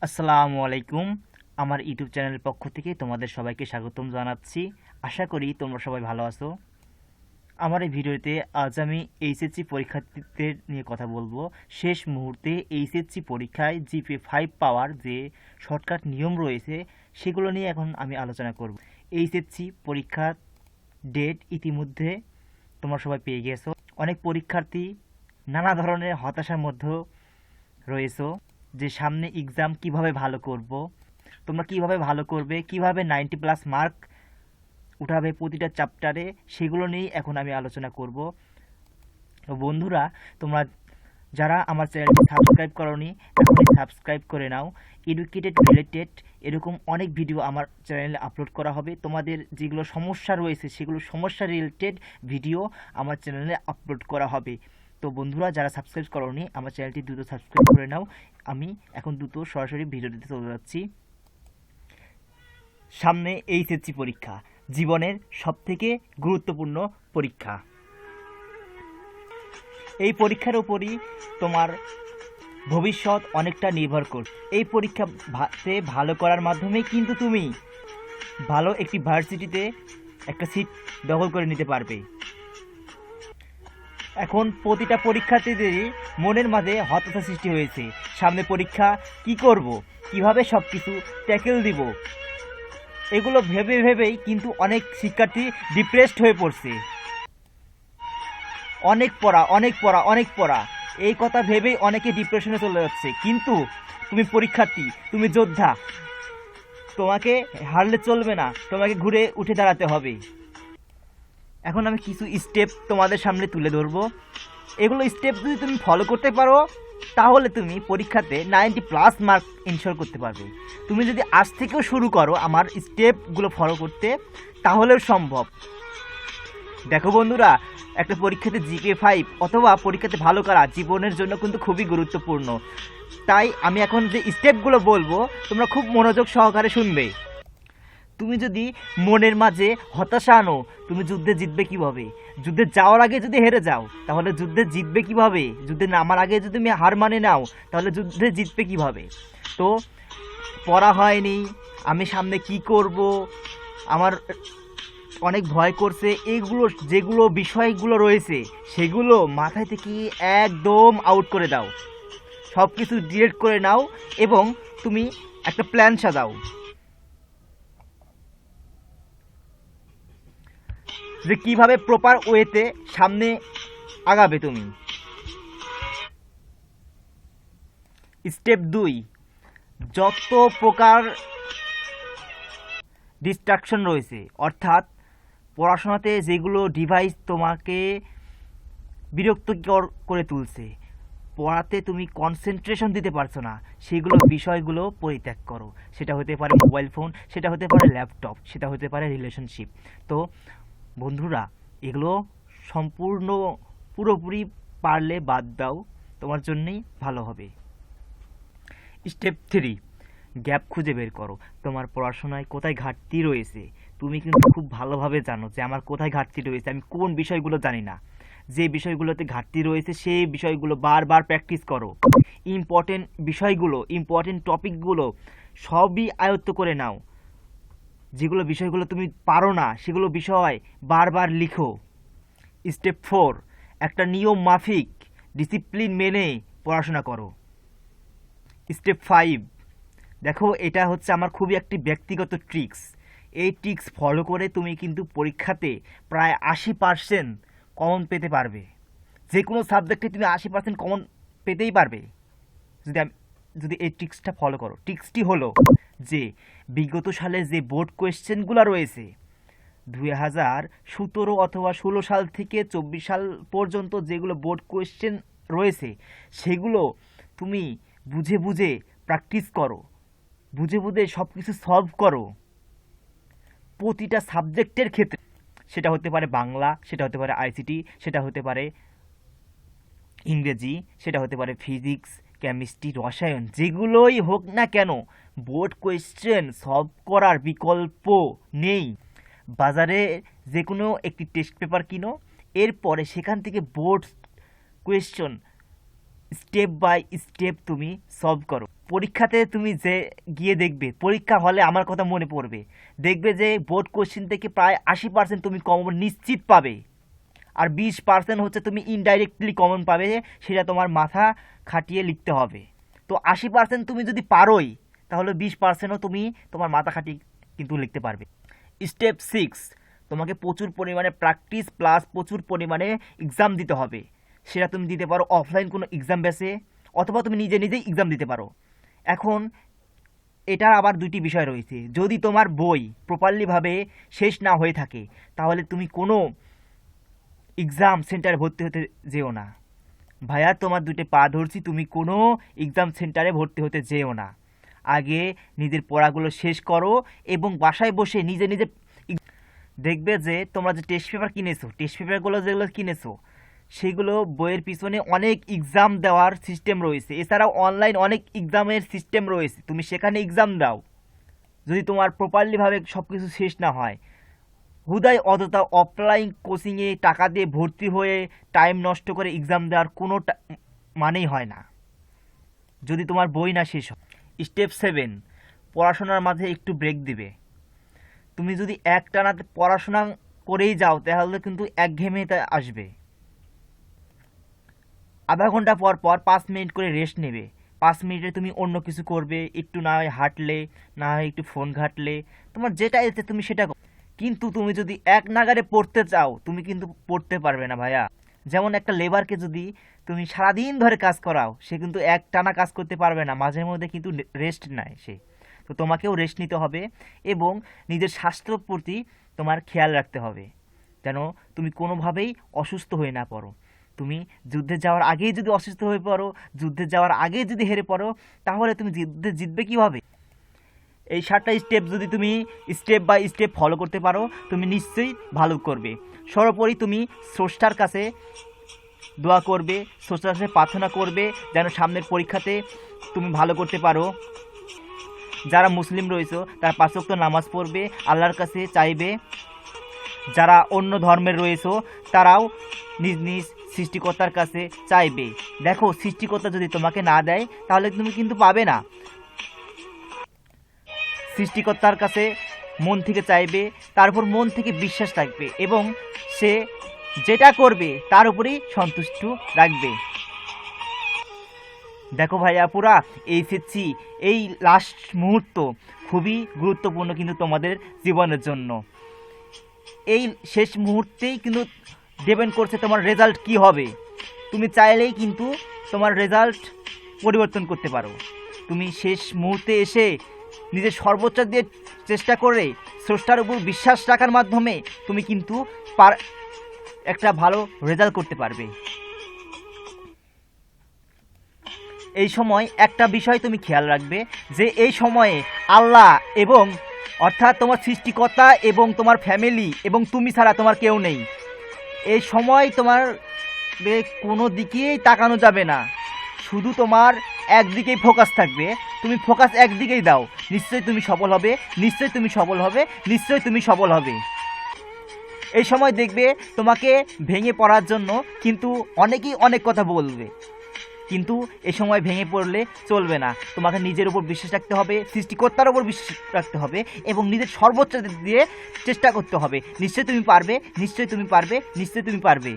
আসসালামু আলাইকুম। আমার ইউটিউব চ্যানেলের পক্ষ থেকে তোমাদের সবাইকে স্বাগতম জানাচ্ছি। আশা করি তোমরা সবাই ভালো আছো। আমার এই ভিডিওতে আজ আমি এইচএসসি পরীক্ষার্থীদের নিয়ে কথা বলবো। শেষ মুহূর্তে এইচএসসি পরীক্ষায় জিপিএ 5 পাওয়ার যে শর্টকাট নিয়ম রয়েছে সেগুলো নিয়ে এখন আমি আলোচনা করব। এইচএসসি পরীক্ষার ডেট ইতিমধ্যে তোমরা সবাই পেয়ে গেছো। অনেক পরীক্ষার্থী নানা ধরনের হতাশার মধ্যে রয়েছো যে সামনে এক্সাম কিভাবে ভালো করব, তোমরা কিভাবে ভালো করবে, কিভাবে 90+ মার্ক উঠাবে প্রতিটা চ্যাপ্টারে, সেগুলো নিয়েই এখন আমি আলোচনা করব। তো বন্ধুরা, তোমরা যারা আমার চ্যানেলটি সাবস্ক্রাইব করোনি এখনই সাবস্ক্রাইব করে নাও। এডুকেটেড রিলেটেড এরকম অনেক ভিডিও আমার চ্যানেলে আপলোড করা হবে। তোমাদের যেগুলো সমস্যা রয়েছে সেগুলো সমস্যা রিলেটেড ভিডিও আমার চ্যানেলে আপলোড করা হবে। তো বন্ধুরা, যারা সাবস্ক্রাইব করোনি আমার চ্যানেলটি দ্রুত সাবস্ক্রাইব করে নাও। আমি এখন দ্রুত সরাসরি ভিডিও দিতে চলে যাচ্ছি। সামনে এইচএসসি পরীক্ষা, জীবনের সবথেকে গুরুত্বপূর্ণ পরীক্ষা। এই পরীক্ষার উপরই তোমার ভবিষ্যৎ অনেকটা নির্ভর করছে। এই পরীক্ষাতে ভালো করার মাধ্যমেই কিন্তু তুমি ভালো একটি ভার্সিটিতে একটা সিট দখল করে নিতে পারবে। এখন প্রতিটা পরীক্ষার্থীদেরই মনের মাঝে হতাশা সৃষ্টি হয়েছে। সামনে পরীক্ষা, কি করব, কিভাবে সব কিছু ট্যাকেল দিব, এগুলো ভেবে ভেবেই কিন্তু অনেক শিক্ষার্থী ডিপ্রেসড হয়ে পড়ছে। অনেক পড়া, অনেক পড়া, অনেক পড়া, এই কথা ভেবেই অনেকে ডিপ্রেশনে চলে যাচ্ছে। কিন্তু তুমি পরীক্ষার্থী, তুমি যোদ্ধা, তোমাকে হারলে চলবে না, তোমাকে ঘুরে উঠে দাঁড়াতে হবে। এখন আমি কিছু স্টেপ তোমাদের সামনে তুলে ধরবো। এগুলো স্টেপ যদি তুমি ফলো করতে পারো তাহলে তুমি পরীক্ষাতে 90+ মার্ক ইনশিওর করতে পারবে। তুমি যদি আজ থেকেও শুরু করো আমার স্টেপগুলো ফলো করতে তাহলেও সম্ভব। দেখো বন্ধুরা, একটা পরীক্ষাতে জিপিএ 5 অথবা পরীক্ষাতে ভালো করা জীবনের জন্য কিন্তু খুবই গুরুত্বপূর্ণ। তাই আমি এখন যে স্টেপগুলো বলবো তোমরা খুব মনোযোগ সহকারে শুনবে। তুমি যদি মনের মাঝে হতাশা আনো, তুমি যুদ্ধে জিতবে কিভাবে? যুদ্ধে যাওয়ার আগে যদি হেরে যাও তাহলে যুদ্ধে জিতবে কিভাবে? যুদ্ধে নামার আগে যদি তুমি হার মানে নাও তাহলে যুদ্ধে জিতবে কিভাবে? তো পড়া হয়নি, আমি সামনে কি করব, আমার অনেক ভয় করছে, এইগুলো যেগুলো বিষয়গুলো রয়েছে সেগুলো মাথায় থেকে একদম আউট করে দাও। সব কিছু ডিলিট করে নাও এবং তুমি একটা প্ল্যান সাজাও যে কিভাবে প্রপার ওয়েতে সামনে আগাবে তুমি। স্টেপ 2, যত প্রকার ডিস্ট্রাকশন রয়েছে, অর্থাৎ পড়াশোনাতে যেগুলো ডিভাইস তোমাকে বিরক্তকর করে তুলছে, পড়াতে তুমি কনসেন্ট্রেশন দিতে পারছো না, সেইগুলো বিষয়গুলো পরিত্যাগ করো। সেটা হতে পারে মোবাইল ফোন, সেটা হতে পারে ল্যাপটপ, সেটা হতে পারে রিলেশনশিপ। তো বন্ধুরা, এগুলো সম্পূর্ণ পুরোপুরি পারলে বাদ দাও, তোমার জন্যই ভালো হবে। স্টেপ 3, গ্যাপ খুঁজে বের করো। তোমার পড়াশোনায় কোথায় ঘাটতি রয়েছে তুমি কিন্তু খুব ভালোভাবে জানো যে আমার কোথায় ঘাটতি রয়েছে, আমি কোন বিষয়গুলো জানি না। যে বিষয়গুলোতে ঘাটতি রয়েছে সেই বিষয়গুলো বারবার প্র্যাকটিস করো। ইম্পর্টেন্ট বিষয়গুলো, ইম্পর্টেন্ট টপিকগুলো সবই আয়ত্ত করে নাও। যেগুলো বিষয়গুলো তুমি পারো না সেগুলো বিষয় বারবার লিখো। স্টেপ 4, একটা নিয়ম মাফিক ডিসিপ্লিন মেনে পড়াশোনা করো। স্টেপ 5, দেখো এটা হচ্ছে আমার খুবই একটি ব্যক্তিগত ট্রিক্স। এই ট্রিক্স ফলো করে তুমি কিন্তু পরীক্ষাতে প্রায় 80% কমন পেতে পারবে। যে কোনো সাবজেক্টে তুমি 80% কমন পেতেই পারবে যদি এই ট্রিক্সটা ফলো করো। ট্রিক্সটি হলো যে বিগত সালে যে বোর্ড কোয়েশ্চেনগুলো রয়েছে 2017 অথবা 16 সাল থেকে 24 সাল পর্যন্ত যেগুলো বোর্ড কোয়েশ্চেন রয়েছে সেগুলো তুমি বুঝে বুঝে প্র্যাকটিস করো, বুঝে বুঝে সব কিছু সলভ করো প্রতিটা সাবজেক্টের ক্ষেত্রে। সেটা হতে পারে বাংলা, সেটা হতে পারে আইসিটি, সেটা হতে পারে ইংরেজি, সেটা হতে পারে ফিজিক্স, কেমিস্ট্রি, রসায়ন, যেগুলোই হোক না কেন বোর্ড কোয়েশ্চেন সলভ করার বিকল্প নেই। বাজারে যে কোনো একটি টেস্ট পেপার কিনো, এরপরে সেখান থেকে board question step by step তুমি সলভ করো। পরীক্ষাতে তুমি যে গিয়ে দেখবে, পরীক্ষা হলে আমার কথা মনে পড়বে, দেখবে যে বোর্ড কোশ্চেন থেকে প্রায় 80% তুমি কমন নিশ্চিত পাবে, আর 20% হচ্ছে তুমি ইনডাইরেক্টলি কমন পাবে, সেটা তোমার মাথা খাটিয়ে লিখতে হবে। তো 80% তুমি যদি পারোই, তাহলে 20%ও তুমি তোমার মাথা খাটিয়ে কিন্তু লিখতে পারবে। স্টেপ 6, তোমাকে প্রচুর পরিমাণে প্র্যাকটিস প্লাস প্রচুর পরিমাণে এক্সাম দিতে হবে। সেটা তুমি দিতে পারো অফলাইন কোনো এক্সাম বেসে, অথবা তুমি নিজে নিজেই এক্সাম দিতে পারো। এখন এটার আবার দুইটি বিষয় রয়েছে। যদি তোমার বই প্রপারলিভাবে শেষ না হয়ে থাকে, তাহলে তুমি কোনো এক্সাম সেন্টারে ভর্তি হতে যেও না। ভাইয়া, তোমার দুটো পা ধরছি, তুমি কোনো এক্সাম সেন্টারে ভর্তি হতে যেও না। আগে নিজের পড়াগুলো শেষ করো এবং বাসায় বসে নিজে নিজে দেখবে যে তোমরা যে টেস্ট পেপার কিনেছো, টেস্ট পেপারগুলো যেগুলো কিনেছো, সেগুলো বইয়ের পিছনে অনেক এক্সাম দেওয়ার সিস্টেম রয়েছে। এছাড়াও অনলাইন অনেক এক্সামের সিস্টেম রয়েছে, তুমি সেখানে এক্সাম দাও। যদি তোমার প্রপারলিভাবে সব কিছু শেষ না হয়, হুদাই অযথা অফলাইন কোচিংয়ে টাকা দিয়ে ভর্তি হয়ে টাইম নষ্ট করে এক্সাম দেওয়ার কোনো মানেই হয় না, যদি তোমার বই না শেষ হয়। স্টেপ 7, পড়াশোনার মাঝে একটু ব্রেক দিবে। তুমি যদি একটানা পড়াশোনা করেই যাও, তাহলে কিন্তু একঘেয়েমিতে আসবে। আধা ঘন্টা পর পর 5 মিনিট করে রেস্ট নেবে। 5 মিনিটে তুমি অন্য কিছু করবে, একটু না হয় হাঁটলে, না হয় একটু ফোন ঘাঁটলে, তোমার যেটা এতে তুমি সেটা। কিন্তু তুমি যদি এক নাগারে পড়তে চাও, তুমি কিন্তু পড়তে পারবে না ভাইয়া। যেমন একটা লেবারকে যদি তুমি সারাদিন ধরে কাজ করাও, সে কিন্তু এক টানা কাজ করতে পারবে না, মাঝে মধ্যে কিন্তু রেস্ট নেয় সে। তো তোমাকেও রেস্ট নিতে হবে এবং নিজের স্বাস্থ্যর প্রতি তোমার খেয়াল রাখতে হবে, যেন তুমি কোনোভাবেই অসুস্থ হয়ে না পড়ো। তুমি যুদ্ধে যাওয়ার আগেই যদি অসুস্থ হয়ে পড়ো, যুদ্ধে যাওয়ার আগেই যদি হেরে পড়ো, তাহলে তুমি যুদ্ধে জিতবে কীভাবে? এই 7টা স্টেপ যদি তুমি স্টেপ বাই স্টেপ ফলো করতে পারো, তুমি নিশ্চয়ই ভালো করবে। সর্বোপরি তুমি স্রষ্টার কাছে দোয়া করবে, স্রষ্টার কাছে প্রার্থনা করবে যেন সামনের পরীক্ষাতে তুমি ভালো করতে পারো। যারা মুসলিম রয়েছে তারা 5 ওয়াক্ত নামাজ পড়বে, আল্লাহর কাছে চাইবে। যারা অন্য ধর্মের রয়েছে তারাও নিজ নিজ সৃষ্টিকর্তার কাছে চাইবে। দেখো, সৃষ্টিকর্তা যদি তোমাকে না দেয়, তাহলে তুমি কিন্তু পাবে না। সৃষ্টিকর্তার কাছে মন থেকে চাইবে, তারপর মন থেকে বিশ্বাস রাখবে এবং সে যেটা করবে তার উপরেই সন্তুষ্ট রাখবে। দেখো ভাইয়া, পুরা এইচএসসি এই লাস্ট মুহূর্ত খুবই গুরুত্বপূর্ণ কিন্তু তোমাদের জীবনের জন্য। এই শেষ মুহূর্তেই কিন্তু ডিপেন্ড করছে তোমার রেজাল্ট কি হবে। তুমি চাইলেই কিন্তু তোমার রেজাল্ট পরিবর্তন করতে পারো। তুমি শেষ মুহূর্তে এসে নিজের সর্বোচ্চ দিয়ে চেষ্টা করে স্রষ্টার উপর বিশ্বাস রাখার মাধ্যমে তুমি কিন্তু একটা ভালো রেজাল্ট করতে পারবে। এই সময় একটা বিষয় তুমি খেয়াল রাখবে যে এই সময়ে আল্লাহ এবং অর্থাৎ তোমার সৃষ্টিকর্তা এবং তোমার ফ্যামিলি এবং তুমি ছাড়া তোমার কেউ নেই। এই সময় তোমার কোনো দিকেই তাকানো যাবে না, শুধু তোমার একদিকেই ফোকাস থাকবে। তুমি ফোকাস একদিকেই দাও, নিশ্চয়ই তুমি সফল হবে, নিশ্চয়ই তুমি সফল হবে, নিশ্চয়ই তুমি সফল হবে। এই সময় দেখবে তোমাকে ভেঙে পড়ার জন্য কিন্তু অনেকেই অনেক কথা বলবে, কিন্তু এ সময় ভেঙে পড়লে চলবে না। তোমাকে নিজের উপর বিশ্বাস রাখতে হবে, সৃষ্টিকর্তার উপর বিশ্বাস রাখতে হবে এবং নিজের সর্বোচ্চ দিয়ে চেষ্টা করতে হবে। নিশ্চয়ই তুমি পারবে, নিশ্চয়ই তুমি পারবে, নিশ্চয়ই তুমি পারবে।